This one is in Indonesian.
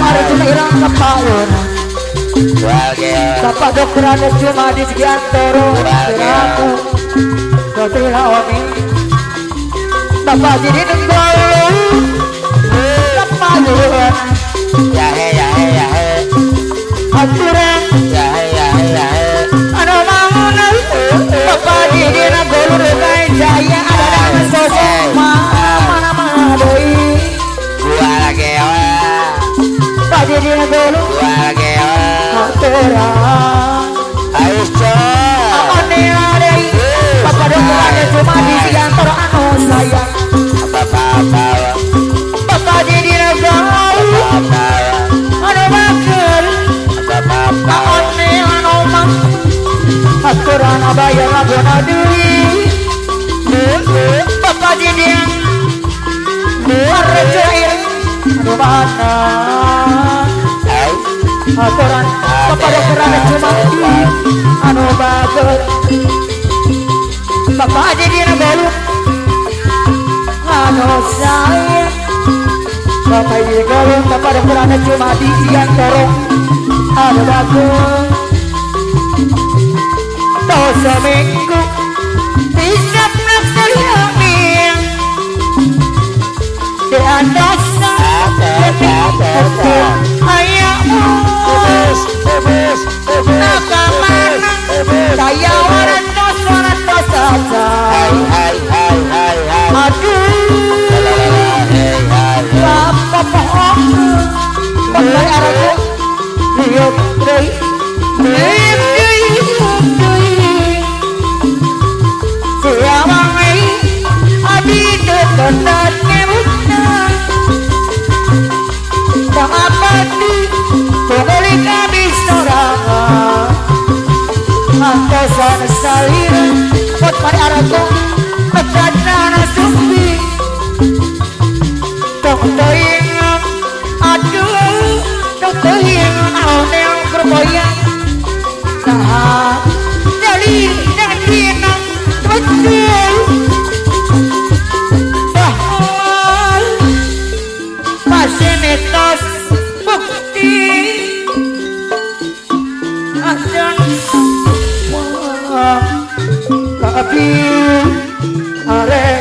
ada cuma irang kepayun. Bapak dokter ada cuma di Segiantoro. Kiraku Dotila Oni. Bapak jadi nenggol kepayun. Aturan ada bangunan. Bapak jadi nenggol kain jaya ada dalam sosok mana doi. Bapak jadi nenggol aturan. Ane ada Bapak dokter ada cuma di Segiantoro anu sayang. Bapak jadi nenggol anu bakal ane anu mang aturan bayar laguna deui. Bapak jadi arjair anu mana aturan Bapak dokter ada cuma anu bakal. Bapak jadi nenggol anu sayang. Bapak jadi nenggol Bapak dokter ada cuma di Segiantoro anu bakal. Dosa minggu bisa melaksanakan dengan dosa ayahmu nakamana saya orang dosa aduh Bapak pohon Bapak araku liuk deh siawangai abi dekat nyebutnya tak apa di pokoknya kami sorangan angkosan saliran buat mari araku petana sumbi dong tehingan aduh dong tehingan yang berboyang nah jadi jangan dinang betul bahwa masih netos bukti akan tapi are